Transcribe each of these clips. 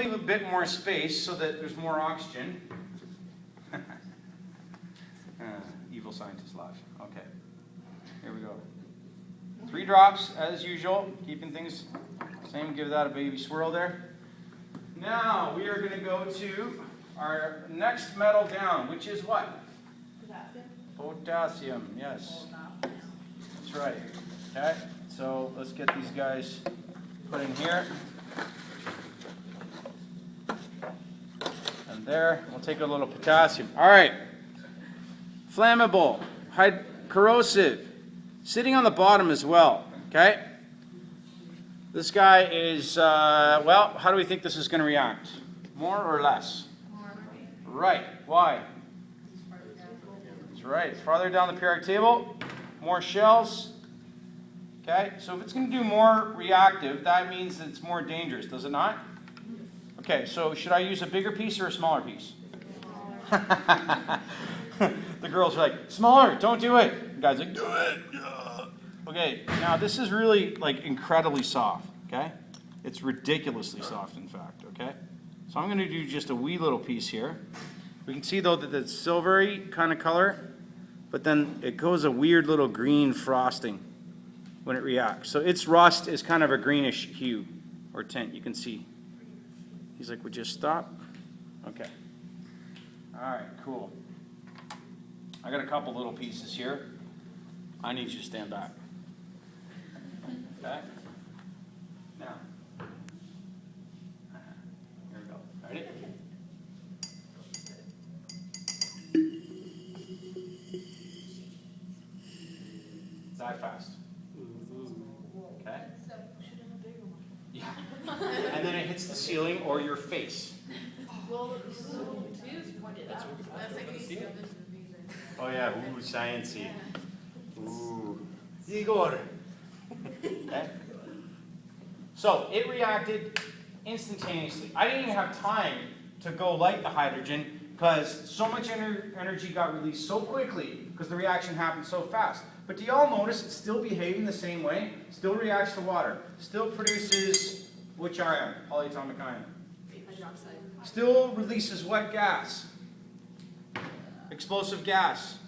leave a bit more space so that there's more oxygen. Evil scientist laugh. Okay, here we go. 3 drops as usual, keeping things same. Give that a baby swirl there. Now we are going to go to our next metal down, which is what? Potassium. Potassium, yes. That's right. Okay, so let's get these guys put in here. And there, we'll take a little potassium. All right. Flammable, corrosive, sitting on the bottom as well. Okay? This guy is, well, how do we think this is going to react? More or less? More. Right. Why? That's right. It's farther down the periodic table. More shells. Okay? So if it's going to do more reactive, that means that it's more dangerous, does it not? Okay, so should I use a bigger piece or a smaller piece? The girls are like, smaller, don't do it. The guy's like, do it. Okay, now this is really like incredibly soft, okay? It's ridiculously soft, in fact, okay? So I'm going to do just a wee little piece here. We can see, though, that it's silvery kind of color, but then it goes a weird little green frosting when it reacts. So its rust is kind of a greenish hue or tint, you can see. He's like, would you stop? Okay. All right, cool. I got a couple little pieces here. I need you to stand back. Okay? Now. Here we go. Ready? It's that fast. Okay? Yeah. And then it hits the ceiling or your face. Well, two's pointed out. That's like Oh yeah, ooh, sciencey. Ooh. Igor. Okay. So it reacted instantaneously. I didn't even have time to go light the hydrogen because so much energy got released so quickly because the reaction happened so fast. But do y'all notice it's still behaving the same way? Still reacts to water. Still produces which ion? Polyatomic ion. hydroxide. Still releases what gas? Explosive gas.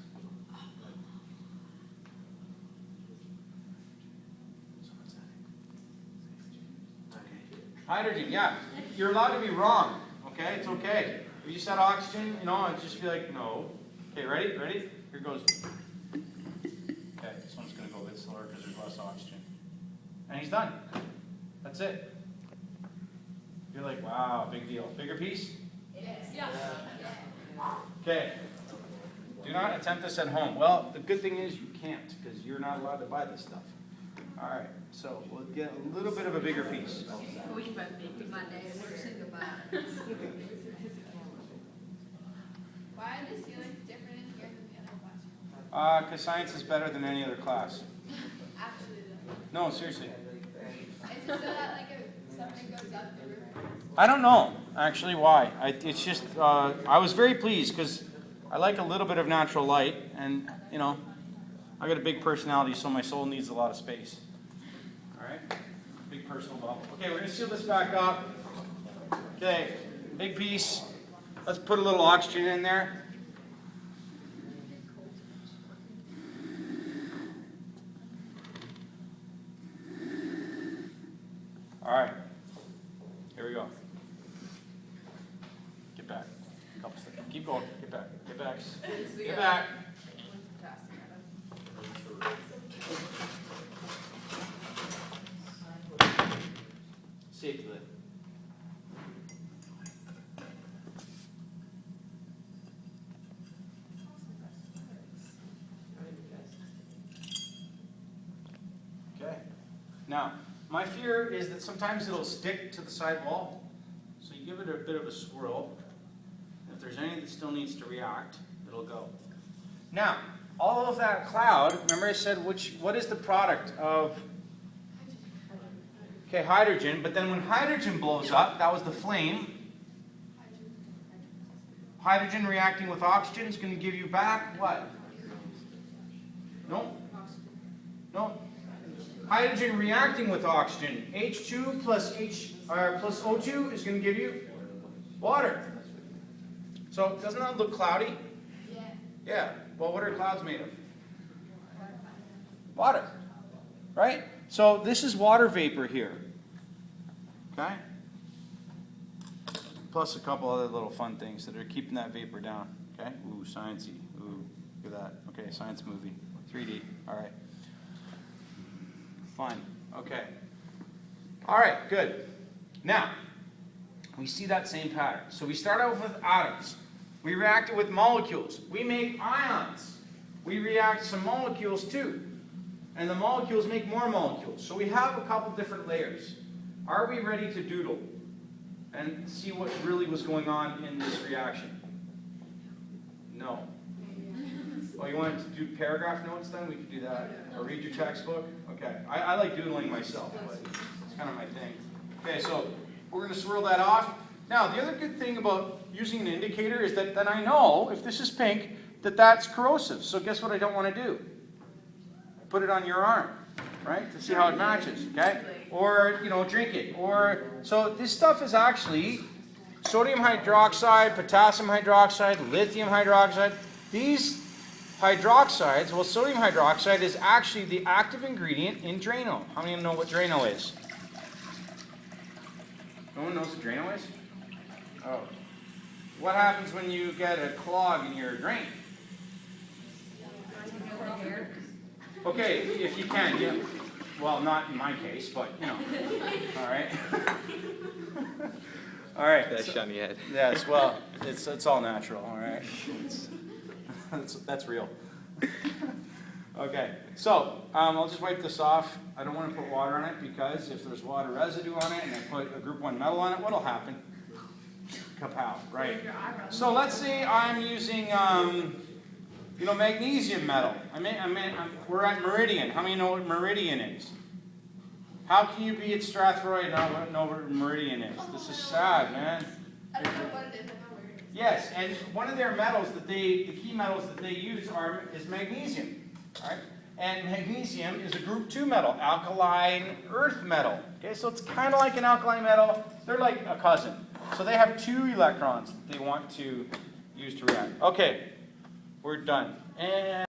Hydrogen, yeah. You're allowed to be wrong, okay? It's okay. If you said oxygen, I'd just be like, no. Okay, ready? Ready? Here goes. Okay, this one's going to go a bit slower because there's less oxygen. And he's done. That's it. You're like, wow, big deal. Bigger piece? Yes. Okay. Do not attempt this at home. Well, the good thing is you can't because you're not allowed to buy this stuff. All right, so we'll get a little bit of a bigger piece. Why are the ceilings different in here than the other classroom? Because science is better than any other class. Actually, though. No, seriously. Is it so that like if something goes up, the roof? I don't know, actually, why. It's just, I was very pleased because I like a little bit of natural light and, I got a big personality, so my soul needs a lot of space. All right? Big personal bubble. Okay, we're going to seal this back up. Okay, big piece. Let's put a little oxygen in there. All right. Here we go. Get back. A couple seconds. Keep going. Get back. Get back. Get back. Safety lid. Okay. Now, my fear is that sometimes it'll stick to the side wall. So you give it a bit of a swirl. If there's any that still needs to react, it'll go. Now, all of that cloud, remember I said what is the product of hydrogen, but then when hydrogen blows up, that was the flame. Hydrogen reacting with oxygen is going to give you back what? No? No. Hydrogen reacting with oxygen, H2 plus H plus O2 is going to give you water. So doesn't that look cloudy? Yeah. Yeah. Well, what are clouds made of? Water. Right? So this is water vapor here. Okay? Plus a couple other little fun things that are keeping that vapor down. Okay? Ooh, sciencey. Ooh, look at that. Okay, science movie. 3D. All right. Fun. Okay. All right, good. Now, we see that same pattern. So we start out with atoms. We react it with molecules. We make ions. We react some molecules too. And the molecules make more molecules. So we have a couple different layers. Are we ready to doodle and see what really was going on in this reaction? No. Oh, you want to do paragraph notes then? We could do that. Or read your textbook? Okay. I like doodling myself, but it's kind of my thing. Okay, so we're going to swirl that off. Now, the other good thing about using an indicator is that then I know, if this is pink, that that's corrosive. So guess what I don't want to do? Put it on your arm, right? To see how it matches, okay? Or, drink it. So this stuff is actually sodium hydroxide, potassium hydroxide, lithium hydroxide. These hydroxides, well, sodium hydroxide is actually the active ingredient in Drano. How many of you know what Drano is? No one knows what Drano is? Oh. What happens when you get a clog in your drain? Okay, if you can, yeah. Well, not in my case, but, All right. All right. That's on your head. Yes, well, it's all natural, all right? That's real. Okay, so I'll just wipe this off. I don't want to put water on it because if there's water residue on it and I put a group 1 metal on it, what'll happen? Kapow, right? So let's say I'm using, magnesium metal. We're at meridian. How many know what meridian is? How can you be at Strathroy and not know what meridian is? This is sad, man. I don't know what it is. I know where it is. Yes, and one of their metals the key metals that they use is magnesium. All right? And magnesium is a group 2 metal, alkaline earth metal. Okay, so it's kind of like an alkali metal. They're like a cousin. So they have 2 electrons that they want to use to react. Okay, we're done. And